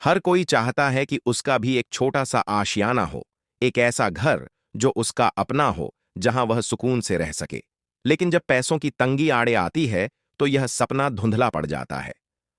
हर कोई चाहता है कि उसका भी एक छोटा सा आशियाना हो, एक ऐसा घर जो उसका अपना हो, जहां वह सुकून से रह सके। लेकिन जब पैसों की तंगी आड़े आती है, तो यह सपना धुंधला पड़ जाता है।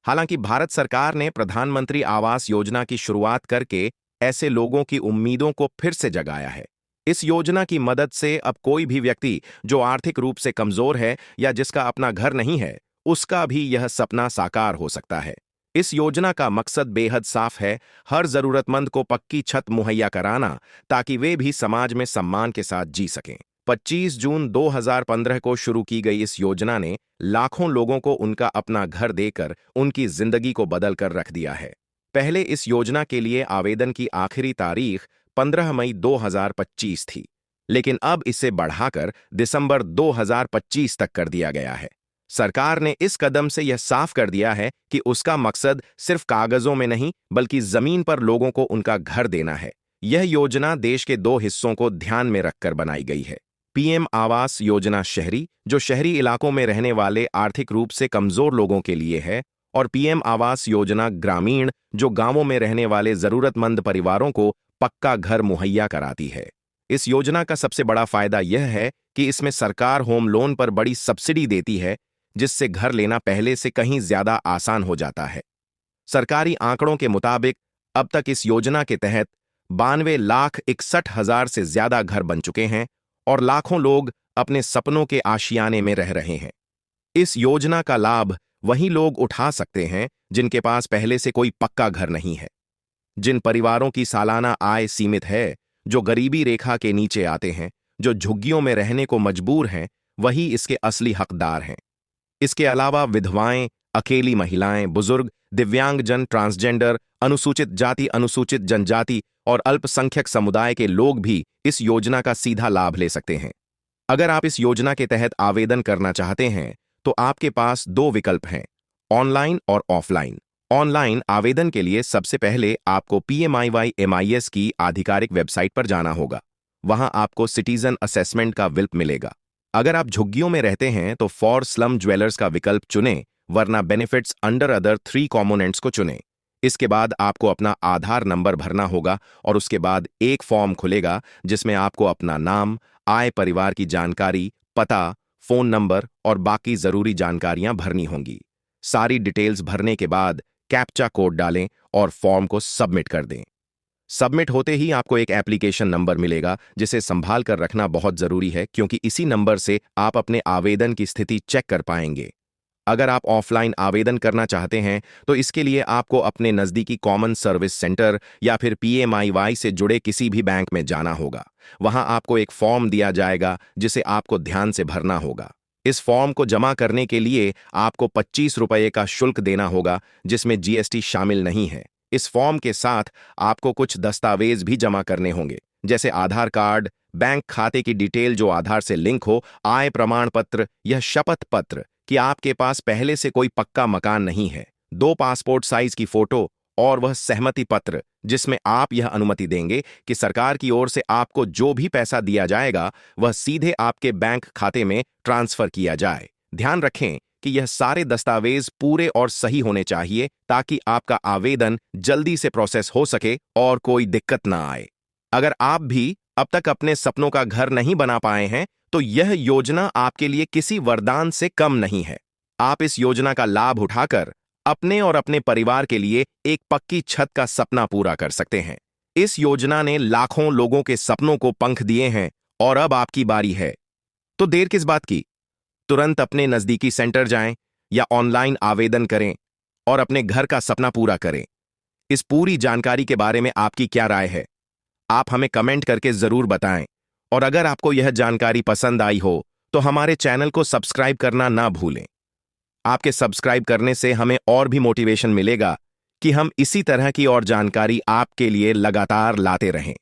हालांकि भारत सरकार ने प्रधानमंत्री आवास योजना की शुरुआत करके ऐसे लोगों की उम्मीदों को फिर से जगाया है। इस योजना की मदद से अब कोई भी व्यक्ति जो आर्थिक रूप से कमजोर है या जिसका अपना घर नहीं है, उसका भी यह सपना साकार हो सकता है। इस योजना का मकसद बेहद साफ है, हर जरूरतमंद को पक्की छत मुहैया कराना, ताकि वे भी समाज में सम्मान के साथ जी सकें। 25 जून 2015 को शुरू की गई इस योजना ने लाखों लोगों को उनका अपना घर देकर उनकी जिंदगी को बदल कर रख दिया है। पहले इस योजना के लिए आवेदन की आखिरी तारीख 15 मई 2025 थी, लेकिन अब इसे बढ़ाकर दिसंबर 2025 तक कर दिया गया है। सरकार ने इस कदम से यह साफ कर दिया है कि उसका मकसद सिर्फ कागजों में नहीं, बल्कि जमीन पर लोगों को उनका घर देना है। यह योजना देश के दो हिस्सों को ध्यान में रखकर बनाई गई है। पीएम आवास योजना शहरी, जो शहरी इलाकों में रहने वाले आर्थिक रूप से कमजोर लोगों के लिए है, और पीएम आवास योजना ग्रामीण, जो गांवों में रहने वाले जरूरतमंद परिवारों को पक्का घर मुहैया कराती है। इस योजना का सबसे बड़ा फायदा यह है कि इसमें सरकार होम लोन पर बड़ी सब्सिडी देती है, जिससे घर लेना पहले से कहीं ज्यादा आसान हो जाता है। सरकारी आंकड़ों के मुताबिक अब तक इस योजना के तहत 92,61,000 से ज्यादा घर बन चुके हैं और लाखों लोग अपने सपनों के आशियाने में रह रहे हैं। इस योजना का लाभ वही लोग उठा सकते हैं जिनके पास पहले से कोई पक्का घर नहीं है। जिन परिवारों की सालाना आय सीमित है, जो गरीबी रेखा के नीचे आते हैं, जो झुग्गियों में रहने को मजबूर हैं, वही इसके असली हकदार हैं। इसके अलावा विधवाएं, अकेली महिलाएं, बुजुर्ग, दिव्यांगजन, ट्रांसजेंडर, अनुसूचित जाति, अनुसूचित जनजाति और अल्पसंख्यक समुदाय के लोग भी इस योजना का सीधा लाभ ले सकते हैं। अगर आप इस योजना के तहत आवेदन करना चाहते हैं, तो आपके पास दो विकल्प हैं, ऑनलाइन और ऑफलाइन। ऑनलाइन आवेदन के लिए सबसे पहले आपको PMIY-MIS की आधिकारिक वेबसाइट पर जाना होगा। वहां आपको सिटीजन असेसमेंट का विकल्प मिलेगा। अगर आप झुग्गियों में रहते हैं तो फॉर स्लम ड्वेलर्स का विकल्प चुनें, वरना बेनिफिट्स अंडर अदर 3 कॉम्पोनेंट्स को चुनें। इसके बाद आपको अपना आधार नंबर भरना होगा और उसके बाद एक फॉर्म खुलेगा जिसमें आपको अपना नाम, आय, परिवार की जानकारी, पता, फोन नंबर और बाकी जरूरी जानकारियां भरनी होंगी। सारी डिटेल्स भरने के बाद कैप्चा कोड डालें और फॉर्म को सबमिट कर दें। सबमिट होते ही आपको एक एप्लीकेशन नंबर मिलेगा, जिसे संभाल कर रखना बहुत जरूरी है, क्योंकि इसी नंबर से आप अपने आवेदन की स्थिति चेक कर पाएंगे। अगर आप ऑफलाइन आवेदन करना चाहते हैं, तो इसके लिए आपको अपने नजदीकी कॉमन सर्विस सेंटर या फिर PMIY से जुड़े किसी भी बैंक में जाना होगा। वहां आपको एक फॉर्म दिया जाएगा जिसे आपको ध्यान से भरना होगा। इस फॉर्म को जमा करने के लिए आपको 25 रुपये का शुल्क देना होगा, जिसमें GST शामिल नहीं है। इस फॉर्म के साथ आपको कुछ दस्तावेज भी जमा करने होंगे, जैसे आधार कार्ड, बैंक खाते की डिटेल जो आधार से लिंक हो, आय प्रमाण पत्र, यह शपथ पत्र कि आपके पास पहले से कोई पक्का मकान नहीं है, 2 पासपोर्ट साइज की फोटो और वह सहमति पत्र जिसमें आप यह अनुमति देंगे कि सरकार की ओर से आपको जो भी पैसा दिया जाएगा वह सीधे आपके बैंक खाते में ट्रांसफर किया जाए। ध्यान रखें कि यह सारे दस्तावेज पूरे और सही होने चाहिए, ताकि आपका आवेदन जल्दी से प्रोसेस हो सके और कोई दिक्कत ना आए। अगर आप भी अब तक अपने सपनों का घर नहीं बना पाए हैं, तो यह योजना आपके लिए किसी वरदान से कम नहीं है। आप इस योजना का लाभ उठाकर अपने और अपने परिवार के लिए एक पक्की छत का सपना पूरा कर सकते हैं। इस योजना ने लाखों लोगों के सपनों को पंख दिए हैं और अब आपकी बारी है। तो देर किस बात की? तुरंत अपने नजदीकी सेंटर जाएं या ऑनलाइन आवेदन करें और अपने घर का सपना पूरा करें। इस पूरी जानकारी के बारे में आपकी क्या राय है? आप हमें कमेंट करके जरूर बताएं। और अगर आपको यह जानकारी पसंद आई हो, तो हमारे चैनल को सब्सक्राइब करना ना भूलें। आपके सब्सक्राइब करने से हमें और भी मोटिवेशन मिलेगा कि हम इसी तरह की और जानकारी आपके लिए लगातार लाते रहें।